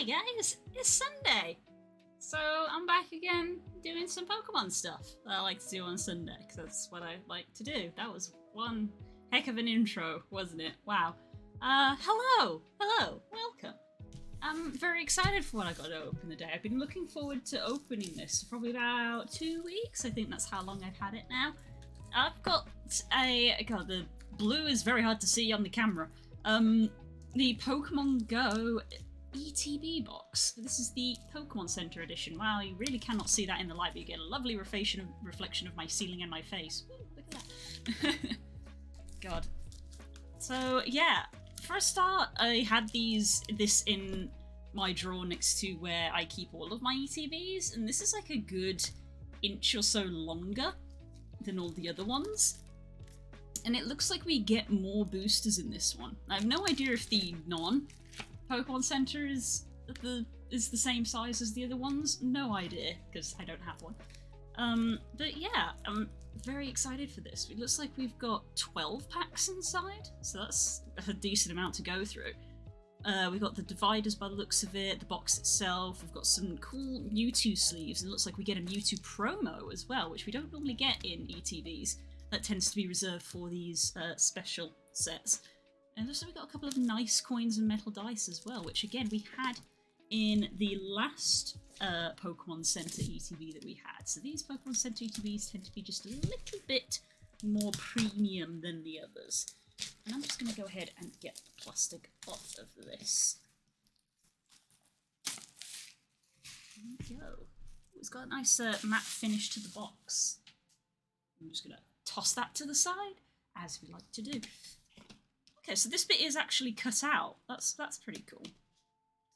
guys, it's Sunday. So I'm back again doing some Pokemon stuff that I like to do on Sunday, because that's what I like to do. That was one heck of an intro, wasn't it? Wow. Hello, welcome. I'm very excited for what I got to open today. I've been looking forward to opening this for probably about 2 weeks. I think that's how long I've had it now. I've got God, the blue is very hard to see on the camera. The Pokemon Go ETB box. This is the Pokemon Center edition. Wow, you really cannot see that in the light, but you get a lovely reflection of my ceiling and my face. Ooh, look at that. God. So yeah, for a start, I had this in my drawer next to where I keep all of my ETBs, and this is like a good inch or so longer than all the other ones. And it looks like we get more boosters in this one. I have no idea if the non-Pokemon Center is the same size as the other ones. No idea, because I don't have one. But yeah, I'm very excited for this. It looks like we've got 12 packs inside, so that's a decent amount to go through. We've got the dividers by the looks of it, the box itself. We've got some cool Mewtwo sleeves, and it looks like we get a Mewtwo promo as well, which we don't normally get in ETBs. That tends to be reserved for these special sets. And also we've got a couple of nice coins and metal dice as well, which again we had in the last Pokemon Center ETB that we had. So these Pokemon Center ETBs tend to be just a little bit more premium than the others. And I'm just going to go ahead and get the plastic off of this. There we go. It's got a nice matte finish to the box. I'm just going to toss that to the side, as we like to do. Okay, so this bit is actually cut out. That's pretty cool.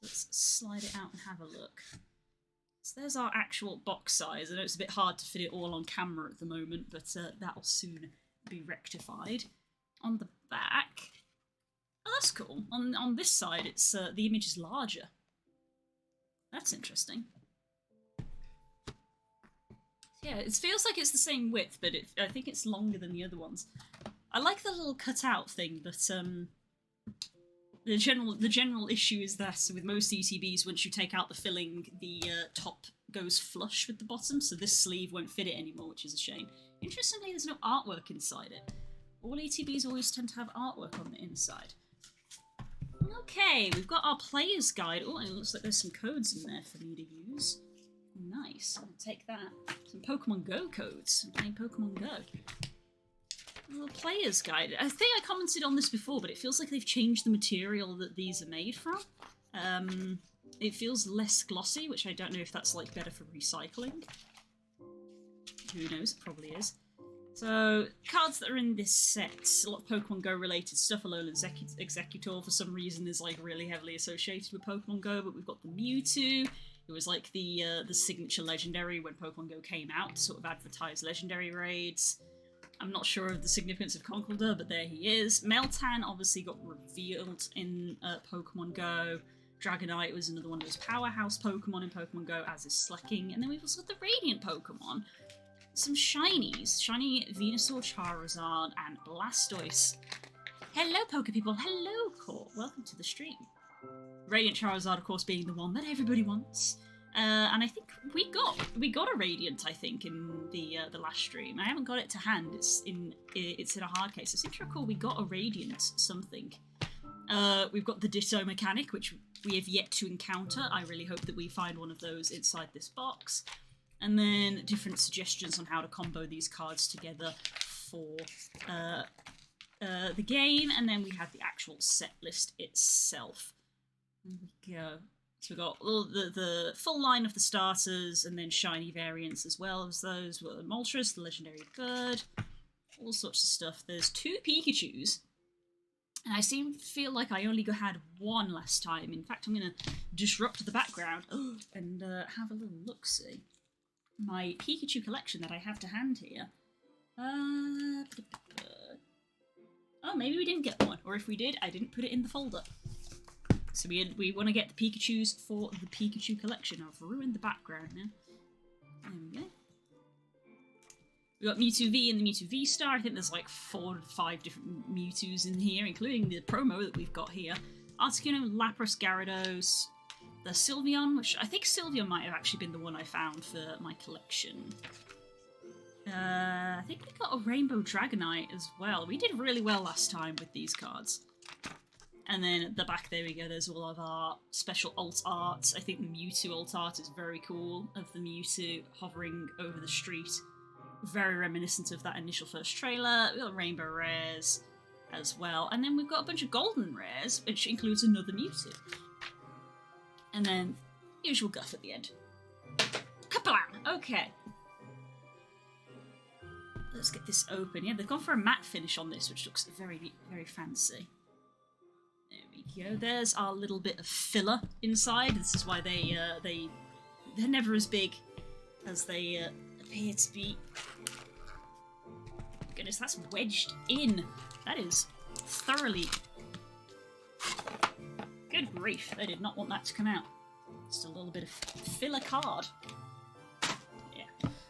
Let's slide it out and have a look. So there's our actual box size. I know it's a bit hard to fit it all on camera at the moment, but that'll soon be rectified. On the back, oh, that's cool. On this side, it's the image is larger. That's interesting. Yeah, it feels like it's the same width, but I think it's longer than the other ones. I like the little cutout thing, but the general issue is that with most ETBs, once you take out the filling, the top goes flush with the bottom, so this sleeve won't fit it anymore, which is a shame. Interestingly, there's no artwork inside it. All ETBs always tend to have artwork on the inside. Okay, we've got our player's guide. Oh, it looks like there's some codes in there for me to use. Nice. I'll take that. Some Pokemon Go codes. I'm playing Pokemon Go. A little player's guide. I think I commented on this before, but it feels like they've changed the material that these are made from. It feels less glossy, which I don't know if that's like better for recycling. Who knows? It probably is. So, cards that are in this set, a lot of Pokemon Go related stuff. Alolan Executor for some reason is like really heavily associated with Pokemon Go, but we've got the Mewtwo. It was like the signature legendary when Pokemon Go came out to sort of advertise legendary raids. I'm not sure of the significance of Conkeldurr, but there he is. Meltan obviously got revealed in Pokemon Go. Dragonite was another one of those powerhouse Pokemon in Pokemon Go, as is Slacking. And then we've also got the Radiant Pokemon. Some shinies. Shiny Venusaur, Charizard, and Blastoise. Hello, Poke People. Hello, Court. Welcome to the stream. Radiant Charizard, of course, being the one that everybody wants. And I think we got a Radiant, I think, in the last stream. I haven't got it to hand. It's in a hard case. It seems to recall we got a Radiant something. We've got the Ditto mechanic, which we have yet to encounter. I really hope that we find one of those inside this box. And then different suggestions on how to combo these cards together for the game. And then we have the actual set list itself. There we go. So we've got all the full line of the starters, and then shiny variants as well as those. We've got the Moltres, the legendary bird, all sorts of stuff. There's 2 Pikachus, and I feel like I only had one last time. In fact, I'm going to disrupt the background and have a little look-see. My Pikachu collection that I have to hand here. Oh, maybe we didn't get one, or if we did, I didn't put it in the folder. So we want to get the Pikachus for the Pikachu collection. I've ruined the background now. There we go. We've got Mewtwo V and the Mewtwo V-Star. I think there's like 4 or 5 different Mewtwo's in here, including the promo that we've got here. Articuno, Lapras, Gyarados, the Sylveon, which I think Sylveon might have actually been the one I found for my collection. I think we got a Rainbow Dragonite as well. We did really well last time with these cards. And then at the back, there we go, there's all of our special alt art. I think the Mewtwo alt art is very cool, of the Mewtwo hovering over the street. Very reminiscent of that initial first trailer. We've got Rainbow Rares as well. And then we've got a bunch of Golden Rares, which includes another Mewtwo. And then, usual guff at the end. Kablam! Okay. Let's get this open. Yeah, they've gone for a matte finish on this, which looks very, very fancy. There we go. There's our little bit of filler inside. This is why they're never as big as they appear to be. Goodness, that's wedged in. That is thoroughly. Good grief! I did not want that to come out. Just a little bit of filler card.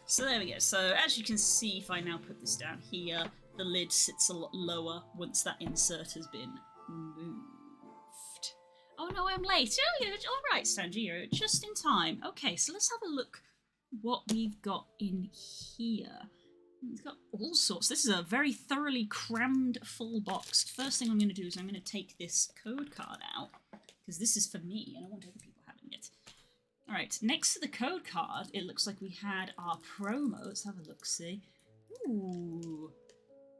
So there we go. So as you can see, if I now put this down here, the lid sits a lot lower once that insert has been moved. Oh no, I'm late. Oh, yeah, all right, Sanji, you're just in time. Okay, so let's have a look what we've got in here. We've got all sorts. This is a very thoroughly crammed full box. First thing I'm going to do is I'm going to take this code card out, because this is for me and I want other people having it. Alright, next to the code card, it looks like we had our promo. Let's have a look-see. Ooh.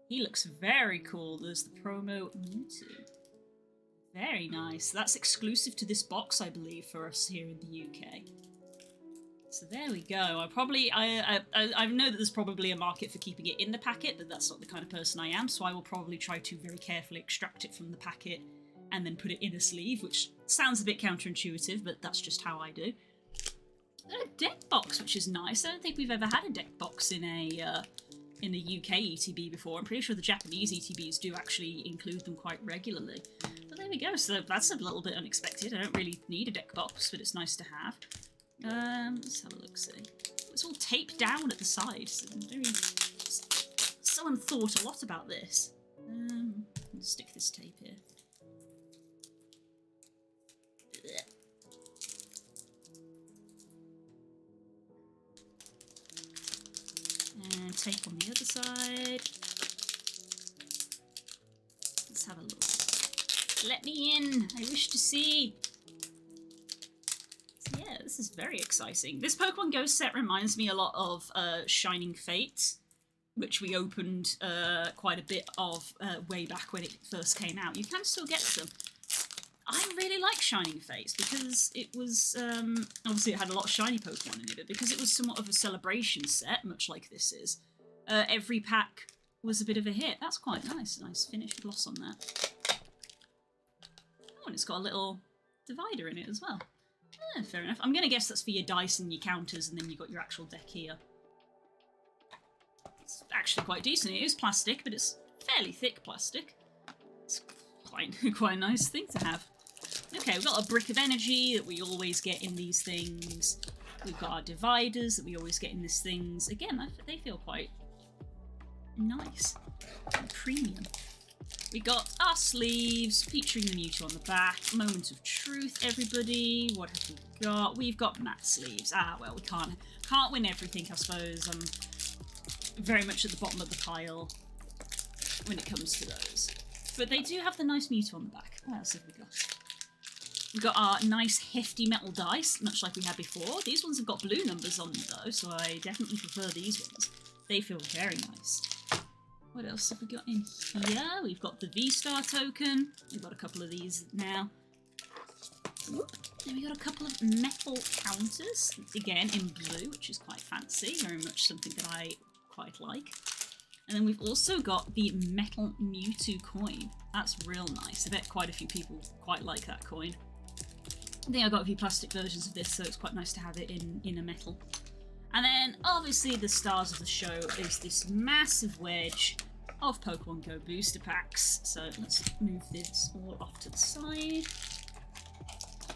He looks very cool. There's the promo Mewtwo. Very nice. That's exclusive to this box, I believe, for us here in the UK. So there we go. I know that there's probably a market for keeping it in the packet, but that's not the kind of person I am, so I will probably try to very carefully extract it from the packet and then put it in a sleeve, which sounds a bit counterintuitive, but that's just how I do. A deck box, which is nice. I don't think we've ever had a deck box in a UK ETB before. I'm pretty sure the Japanese ETBs do actually include them quite regularly. But there we go. So that's a little bit unexpected. I don't really need a deck box, but it's nice to have. Let's have a look. See, it's all taped down at the sides. Someone thought a lot about this. Let's stick this tape here. And tape on the other side. Let's have a look. Let me in! I wish to see! So yeah, this is very exciting. This Pokemon Go set reminds me a lot of Shining Fate, which we opened quite a bit of way back when it first came out. You can still get some. I really like Shining Fates because it was, obviously it had a lot of shiny Pokemon in it, but because it was somewhat of a celebration set, much like this is, every pack was a bit of a hit. That's quite nice. Nice finished gloss on that. Oh, and it's got a little divider in it as well. Fair enough. I'm going to guess that's for your dice and your counters, and then you've got your actual deck here. It's actually quite decent. It is plastic, but it's fairly thick plastic. It's quite a nice thing to have. Okay, we've got a brick of energy that we always get in these things. We've got our dividers that we always get in these things. Again, they feel quite nice and premium. We got our sleeves featuring the Mewtwo on the back. Moment of truth, everybody. What have we got? We've got matte sleeves. Ah, well, we can't win everything, I suppose. I'm very much at the bottom of the pile when it comes to those. But they do have the nice Mewtwo on the back. What else have we got? We've got our nice hefty metal dice, much like we had before. These ones have got blue numbers on them though, so I definitely prefer these ones. They feel very nice. What else have we got in here? We've got the V-Star token. We've got a couple of these now. Oop. Then we got a couple of metal counters, again in blue, which is quite fancy. Very much something that I quite like. And then we've also got the metal Mewtwo coin. That's real nice. I bet quite a few people quite like that coin. I think I've got a few plastic versions of this, so it's quite nice to have it in a metal. And then, obviously, the stars of the show is this massive wedge of Pokemon Go booster packs. So let's move this all off to the side.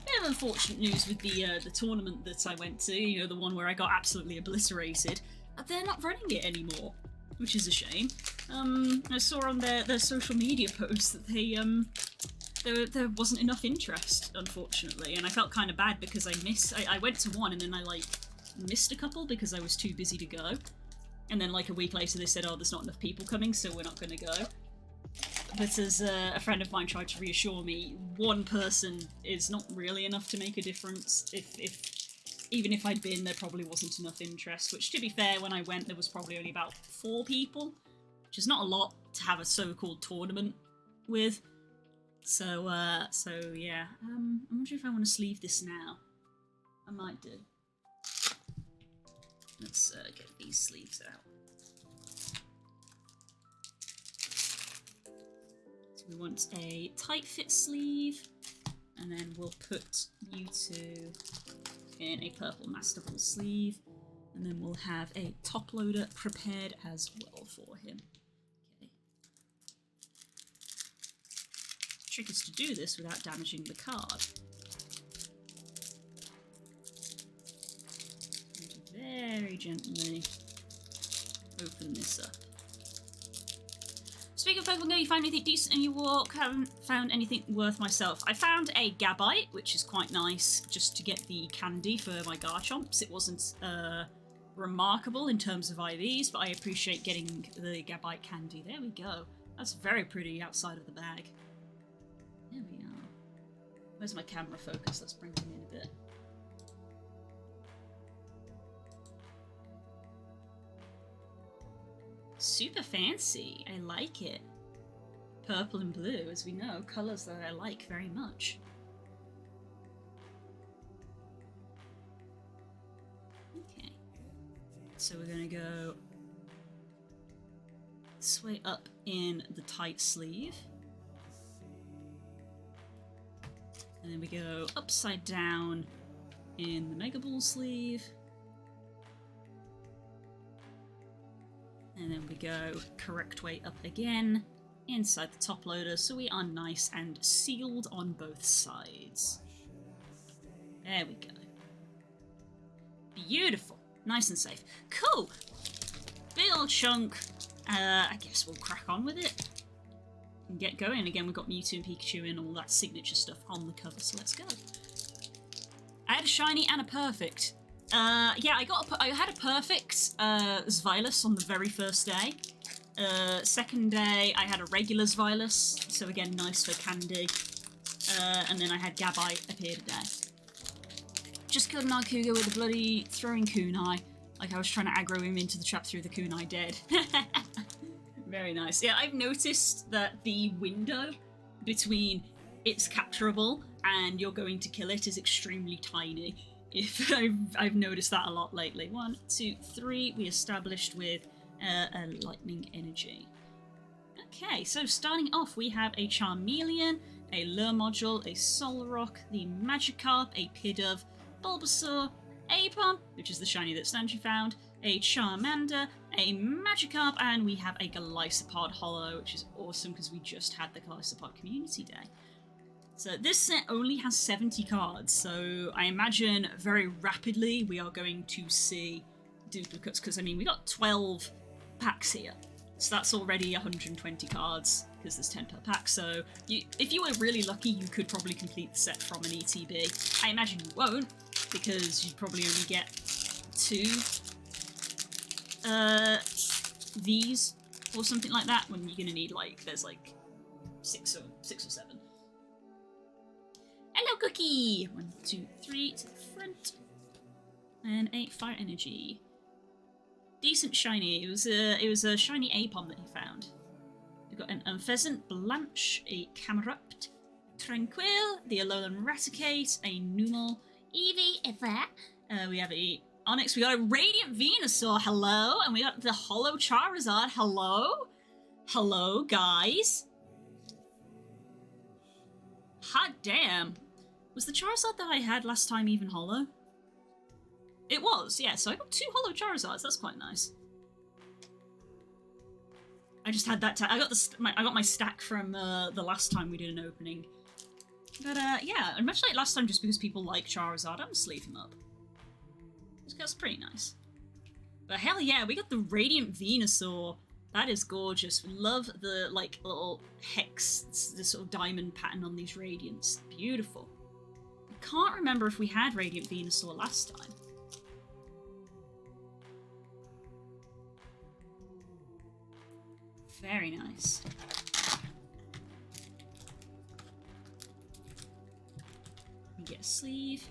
Bit of unfortunate news with the tournament that I went to, you know, the one where I got absolutely obliterated. They're not running it anymore, which is a shame. I saw on their social media posts that there wasn't enough interest, unfortunately, and I felt kind of bad because I went to one and then I like missed a couple because I was too busy to go, and then like a week later they said, oh, there's not enough people coming, so we're not going to go. But as a friend of mine tried to reassure me, one person is not really enough to make a difference. Even if I'd been, there probably wasn't enough interest, which, to be fair, when I went, there was probably only about 4 people, which is not a lot to have a so-called tournament with. So yeah. I'm wondering if I want to sleeve this now. I might do. Let's get these sleeves out. So we want a tight fit sleeve, and then we'll put you two in a purple Master Ball sleeve, and then we'll have a top loader prepared as well for him. Okay. The trick is to do this without damaging the card. And very gently open this up. Speaking of Pokemon Go, you found anything decent in your walk? Haven't found anything worth myself. I found a Gabite, which is quite nice, just to get the candy for my Garchomps. It wasn't remarkable in terms of IVs, but I appreciate getting the Gabite candy. There we go. That's very pretty outside of the bag. There we are. Where's my camera focus? Let's bring them in a bit. Super fancy. I like it. Purple and blue, as we know, colours that I like very much. Okay. So we're going to go this way up in the tight sleeve. And then we go upside down in the Mega Ball sleeve. And then we go correct way up again, inside the top loader, so we are nice and sealed on both sides. There we go. Beautiful. Nice and safe. Cool! Big old chunk. I guess we'll crack on with it. And get going. Again, we've got Mewtwo and Pikachu and all that signature stuff on the cover, so let's go. I had a shiny and a perfect. Yeah, I had a perfect Xylus on the very first day. Second day, I had a regular Xylus, so again, nice for candy. And then I had Gabite appear today. Just killed an Arcuga with a bloody throwing kunai. Like I was trying to aggro him into the trap through the kunai dead. Very nice. Yeah, I've noticed that the window between it's capturable and you're going to kill it is extremely tiny. I've noticed that a lot lately. 1, 2, 3. We established with a lightning energy. Okay, so starting off, we have a Charmeleon, a Lure Module, a Solrock, the Magikarp, a Pidove, Bulbasaur, Aipom, which is the shiny that Stanchi found, a Charmander, a Magikarp, and we have a Golisopod Holo, which is awesome because we just had the Golisopod Community Day. So this set only has 70 cards, so I imagine very rapidly we are going to see duplicates, because I mean we got 12 packs here, so that's already 120 cards, because there's 10 per pack, so if you were really lucky you could probably complete the set from an ETB. I imagine you won't, because you'd probably only get 2 these or something like that, when you're going to need like, there's like 6 or 7. Hello, Cookie! 1, 2, 3 to the front. And a Fire Energy. Decent shiny. It was a shiny Aipom that he found. We've got an Unpheasant, Blanche, a Camerupt, Tranquil, the Alolan Raticate, a Numel, Eevee, we have a Onyx, we got a Radiant Venusaur, hello! And we got the Holo Charizard, hello? Hello, guys? Hot damn. Was the Charizard that I had last time even holo? It was, yeah, so I got 2 holo Charizards, that's quite nice. I just had that, I got my stack from the last time we did an opening. But yeah, and much like last time, just because people like Charizard, I'm gonna sleeve him up. That's pretty nice. But hell yeah, we got the Radiant Venusaur That is gorgeous. Love the like little hex, the sort of diamond pattern on these Radiants. Beautiful. I can't remember if we had Radiant Venusaur last time. Very nice. We get a sleeve.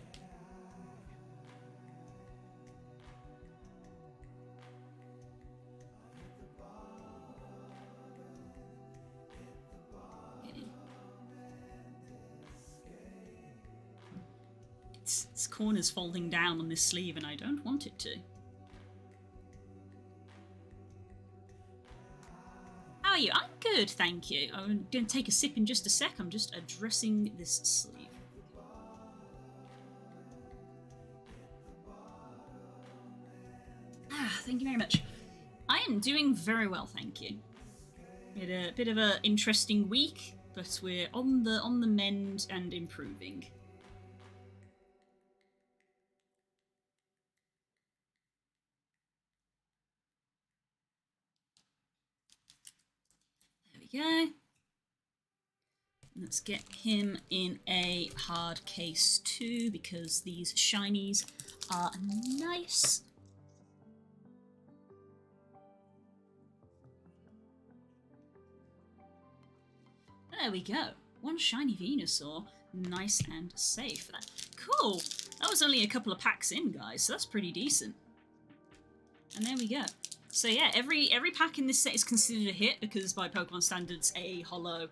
Its corner's folding down on this sleeve and I don't want it to. How are you? I'm good, thank you. I'm going to take a sip in just a sec. I'm just addressing this sleeve. Thank you very much. I am doing very well, thank you. We had a bit of an interesting week, but we're on the mend and improving. Go. Let's get him in a hard case too, because these shinies are nice. There we go. One shiny Venusaur. Nice and safe. Cool. That was only a couple of packs in, guys, so that's pretty decent. And there we go. So yeah, every pack in this set is considered a hit because by Pokemon standards, a holo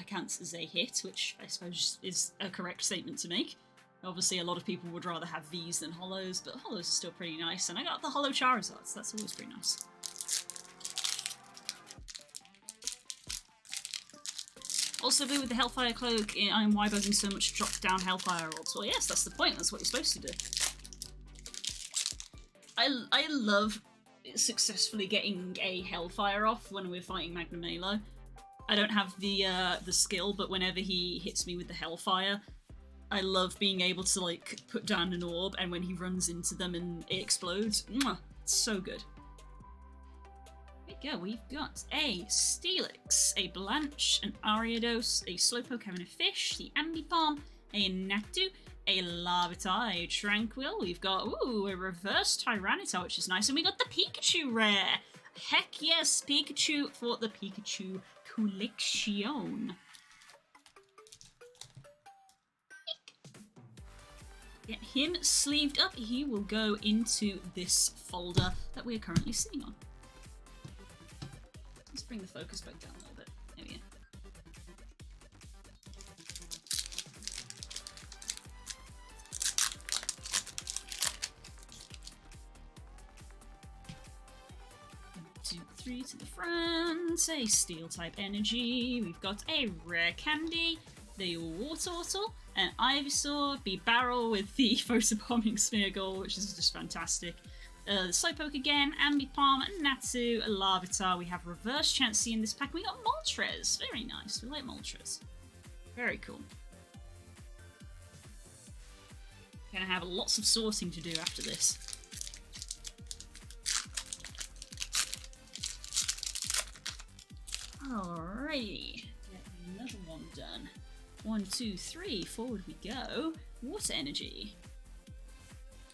counts as a hit, which I suppose is a correct statement to make. Obviously, a lot of people would rather have Vs than holos, but holos are still pretty nice. And I got the holo Charizards. That's always pretty nice. Also, with the Hellfire Cloak, I'm why buzzing so much drop-down Hellfire orbs. Well, yes, that's the point. That's what you're supposed to do. I love successfully getting a Hellfire off when we're fighting Magnamalo. I don't have the skill, but whenever he hits me with the Hellfire, I love being able to like put down an orb, and when he runs into them and it explodes, it's so good. There we go, we've got a Steelix, a Blanche, an Ariados, a Slowpoke having a fish, the Ambipom, a Natu, a Larvitar, a Tranquil. We've got, ooh, a reverse Tyranitar, which is nice. And we got the Pikachu rare. Heck yes, Pikachu for the Pikachu collection. Get him sleeved up. He will go into this folder that we're currently sitting on. Let's bring the focus back down a little bit. There we go. Three to the front, a steel type energy, we've got a rare candy, the Wartortle, an Ivysaur, the Barrel with the photobombing Smeargle, which is just fantastic. The Slowpoke again, Ambipom, Natsu, a Larvitar, we have reverse Chansey in this pack, we got Moltres, very nice, we like Moltres. Very cool. Gonna have lots of sorting to do after this. Alrighty, get another one done. 1, 2, 3, forward we go. Water energy.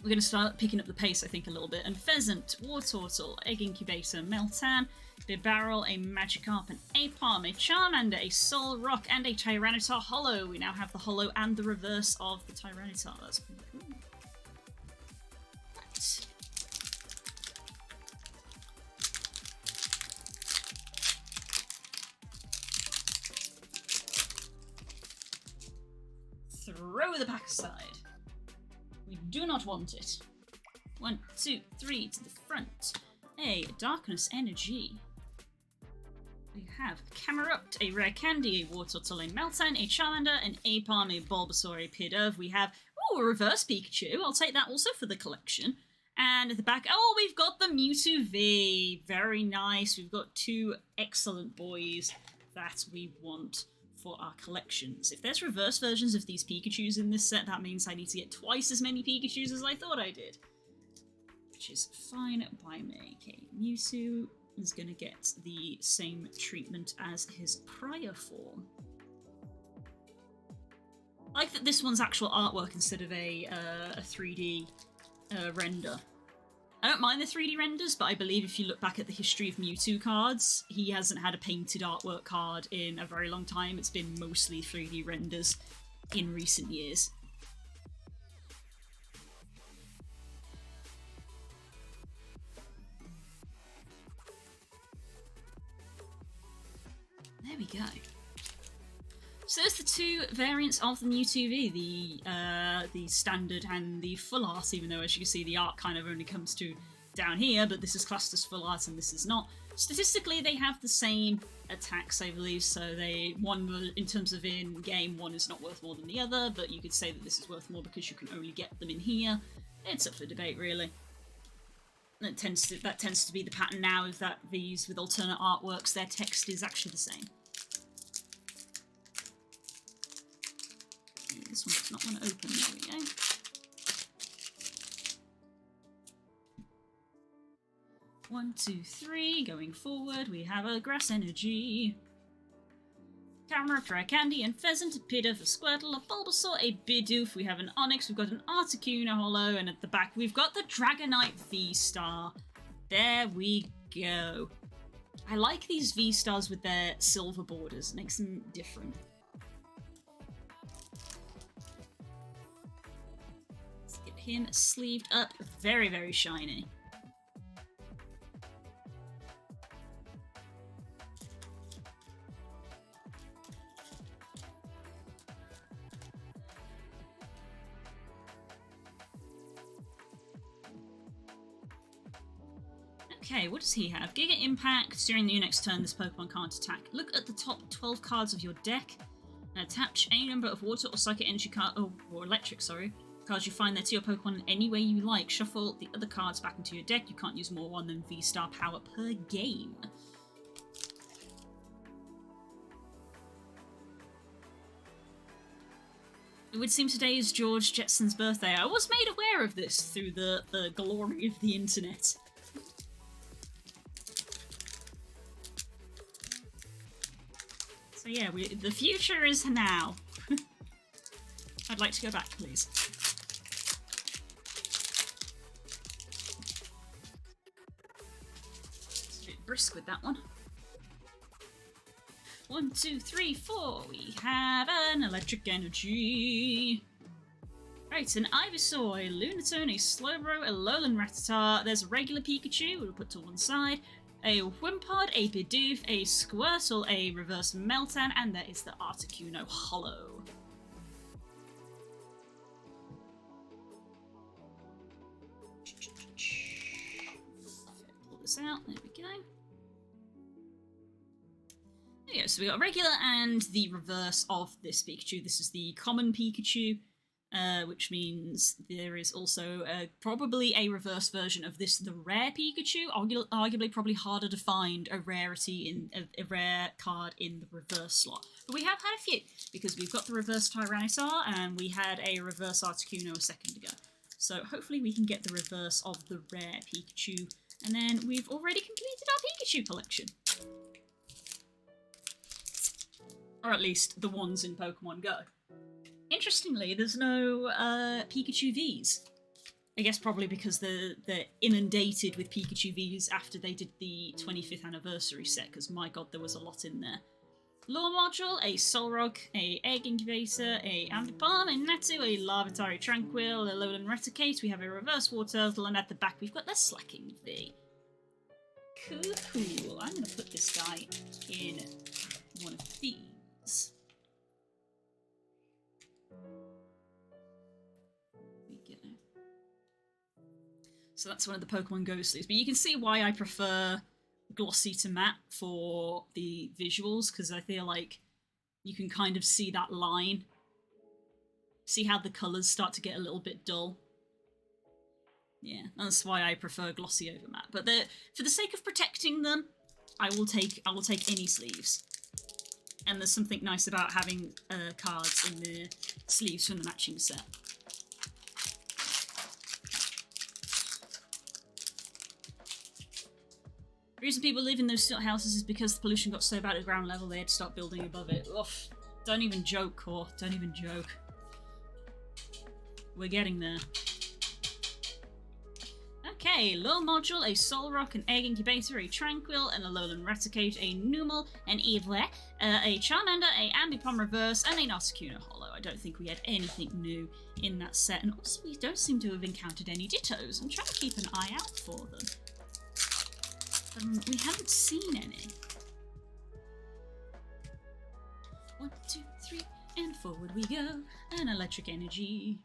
We're going to start picking up the pace, I think, a little bit. And Pheasant, Wartortle, Egg Incubator, Meltan, Bibarel, a Magikarp, an Apom, a Charmander, a Solrock, and a Tyranitar Holo. We now have the Holo and the reverse of the Tyranitar. That's pretty cool. Right. Throw the pack aside. We do not want it. 1, 2, 3 to the front. A Darkness Energy. We have Camerupt, a Rare Candy, a Wartortle, a Meltan, a Charmander, an Apom, a Bulbasaur, a Pidove. We have, a Reverse Pikachu. I'll take that also for the collection. And at the back, we've got the Mewtwo V. Very nice. We've got two excellent boys that we want for our collections. If there's reverse versions of these Pikachus in this set, that means I need to get twice as many Pikachus as I thought I did. Which is fine by me. Okay, Mewtwo, is going to get the same treatment as his prior form. I like that this one's actual artwork instead of a 3D render. I don't mind the 3D renders, but I believe if you look back at the history of Mewtwo cards, he hasn't had a painted artwork card in a very long time. It's been mostly 3D renders in recent years. There we go. So there's the two variants of the Mewtwo V, the standard and the full art, even though as you can see the art kind of only comes to down here, but this is classed as full art and this is not. Statistically they have the same attacks, I believe, so one in terms of in-game, one is not worth more than the other, but you could say that this is worth more because you can only get them in here. It's up for debate, really. That tends to be the pattern now, is that Vs with alternate artworks, their text is actually the same. This one does not want to open, there we go. One, two, three, going forward, we have a Grass Energy. Camera for a Candy and Pheasant, a Pidove, a Squirtle, a Bulbasaur, a Bidoof, we have an Onix, we've got an Articuno Holo, and at the back we've got the Dragonite V-Star. There we go. I like these V-Stars with their silver borders, it makes them different. Let's get him sleeved up, very, very shiny. Okay, what does he have? Giga Impact. During your next turn, this Pokemon can't attack. Look at the top 12 cards of your deck and attach any number of water or psychic energy or electric, cards you find there to your Pokemon in any way you like. Shuffle the other cards back into your deck. You can't use more one than V-Star power per game. It would seem today is George Jetson's birthday. I was made aware of this through the glory of the internet. So yeah, the future is now. I'd like to go back, please. It's a bit brisk with that one. 1, 2, 3, 4. We have an Electric Energy. Right, an Ivysaur, a Lunatone, a Slowbro, a Alolan Rattata. There's a regular Pikachu, we'll put to one side. A Wimpod, a Bidoof, a Squirtle, a Reverse Meltan, and there is the Articuno Holo. Pull this out, there we go. There we go, so we got a regular and the reverse of this Pikachu. This is the common Pikachu. Which means there is also probably a reverse version of this, the rare Pikachu. Arguably probably harder to find a rarity in a rare card in the reverse slot. But we have had a few, because we've got the reverse Tyranitar and we had a reverse Articuno a second ago. So hopefully we can get the reverse of the rare Pikachu, and then we've already completed our Pikachu collection. Or at least the ones in Pokemon Go. Interestingly, there's no Pikachu Vs. I guess probably because they're inundated with Pikachu Vs after they did the 25th anniversary set, because my god, there was a lot in there. Lure Module, a Solrock, a Egg Incubator, a Ambipom, a Natu, a Larvitar Tranquil, a Alolan Raticate, we have a Reverse Wartortle, and at the back we've got the Slacking V. Cool. I'm going to put this guy in one of these. So that's one of the Pokemon Go sleeves. But you can see why I prefer glossy to matte for the visuals, because I feel like you can kind of see that line. See how the colours start to get a little bit dull. Yeah, that's why I prefer glossy over matte. But for the sake of protecting them, I will take any sleeves. And there's something nice about having cards in the sleeves from the matching set. The reason people live in those stilt houses is because the pollution got so bad at ground level they had to start building above it. Ugh. Don't even joke, Core. Don't even joke. We're getting there. Okay, low module, a soul rock, an egg incubator, a tranquil, an alolan raticate, a numal, an evre, a charmander, a ambipom reverse, and a Articuno holo. I don't think we had anything new in that set, and also we don't seem to have encountered any dittos. I'm trying to keep an eye out for them. We haven't seen any. 1, 2, 3, and forward we go. An electric energy.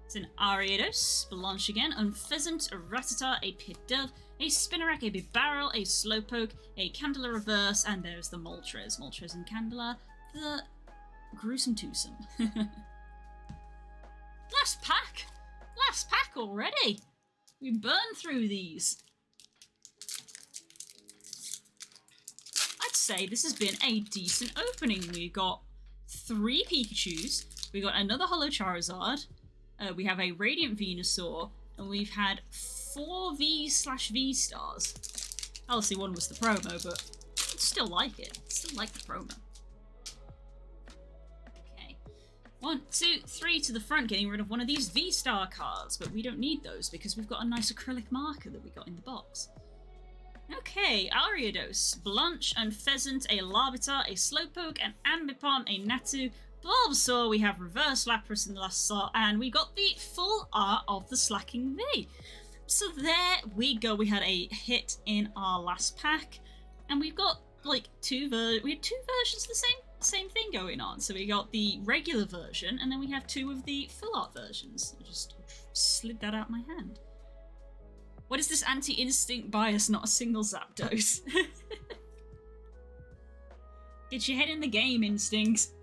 It's an Ariados, Blanche again, Unpheasant, a Rattata, a Pit Dove, a Spinarak, a Bibarrel, a Slowpoke, a Candela Reverse, and there's the Moltres. Moltres and Candela, the gruesome twosome. Last pack! Last pack already! We burned through these. I'd say this has been a decent opening. We got 3 Pikachus, we got another Holo Charizard, we have a Radiant Venusaur, and we've had 4 V/V stars. Obviously one was the promo, but I still like it. Still like the promo. Okay. 1, 2, 3 to the front, getting rid of one of these V-star cards, but we don't need those because we've got a nice acrylic marker that we got in the box. Okay, Ariados, Blanche and Pheasant, a Larvitar, a Slowpoke, an Ambipom, a Natu, Bulbasaur, we have Reverse Lapras in the last slot, and we got the full art of the Slacking V. So there we go, we had a hit in our last pack, and we've got like we had 2 versions of the same thing going on. So we got the regular version, and then we have 2 of the full art versions. I just slid that out my hand. What is this anti-instinct bias, not a single Zapdos? Get your head in the game, Instincts.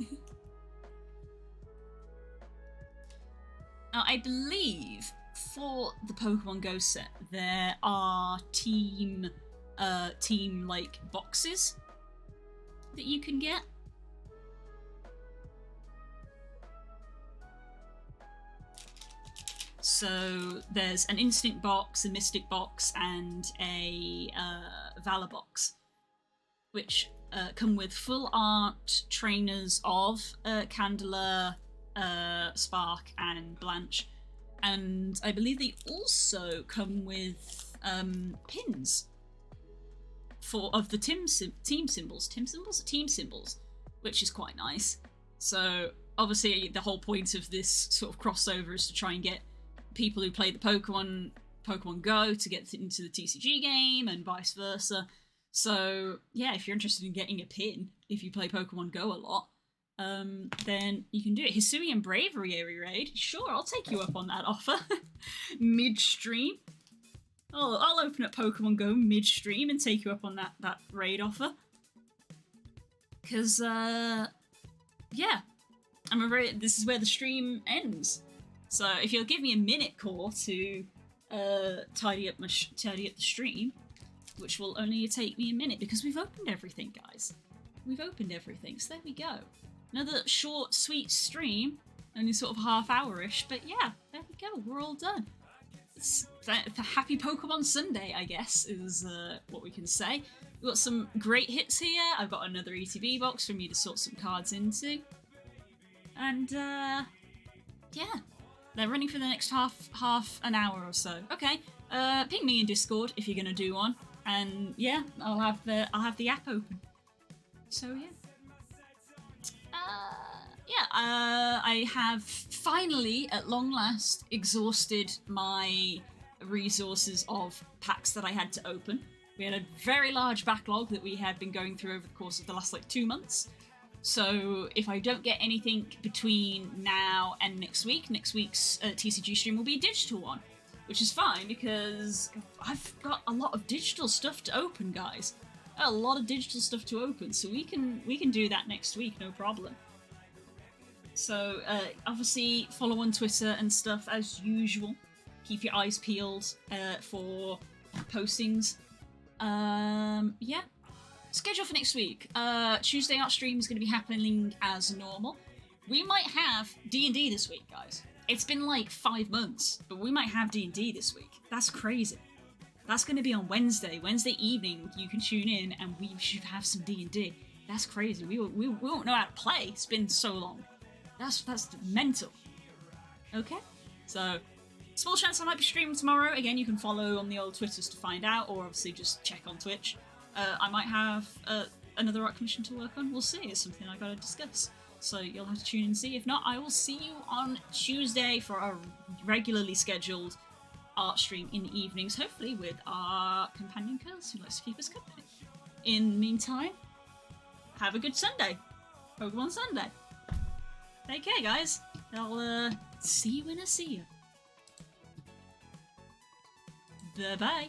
Now, I believe for the Pokemon Go set, there are team like boxes that you can get. So there's an Instinct box, a Mystic box, and a Valor box, which come with full art trainers of Candela, Spark, and Blanche. And I believe they also come with pins of the team symbols, which is quite nice. So obviously the whole point of this sort of crossover is to try and get people who play the Pokemon Go to get into the TCG game and vice versa. So yeah, if you're interested in getting a pin, if you play Pokemon Go a lot, then you can do it. Hisui and Bravery area raid. Sure, I'll take you up on that offer. Midstream. I'll open up Pokemon Go midstream and take you up on that raid offer. Because, yeah. This is where the stream ends. So if you'll give me a minute, Core, to tidy up the stream, which will only take me a minute, because we've opened everything, guys. We've opened everything, so there we go. Another short, sweet stream, only sort of half-hour-ish, but yeah, there we go, we're all done. It's a happy Pokemon Sunday, I guess, is what we can say. We've got some great hits here. I've got another ETB box for me to sort some cards into. And, yeah. They're running for the next half an hour or so. Okay, ping me in Discord if you're gonna do one. And yeah, I'll have the app open. So yeah. I have finally, at long last, exhausted my resources of packs that I had to open. We had a very large backlog that we had been going through over the course of the last 2 months. So if I don't get anything between now and next week's TCG stream will be a digital one, which is fine because I've got a lot of digital stuff to open, guys. A lot of digital stuff to open, so we can do that next week, no problem. So obviously follow on Twitter and stuff as usual. Keep your eyes peeled for postings. Yeah. Schedule for next week. Tuesday art stream is going to be happening as normal. We might have D&D this week, guys. It's been 5 months, but we might have D&D this week. That's crazy. That's going to be on Wednesday. Wednesday evening, you can tune in and we should have some D&D. That's crazy. We won't know how to play. It's been so long. That's mental. Okay? So, small chance I might be streaming tomorrow. Again, you can follow on the old Twitters to find out, or obviously just check on Twitch. I might have another art commission to work on. We'll see. It's something I gotta discuss. So you'll have to tune in and see. If not, I will see you on Tuesday for our regularly scheduled art stream in the evenings, hopefully with our companion Curls, who likes to keep us company. In the meantime, have a good Sunday. Pokemon Sunday. Take care, guys. I'll see you when I see you. Bye-bye.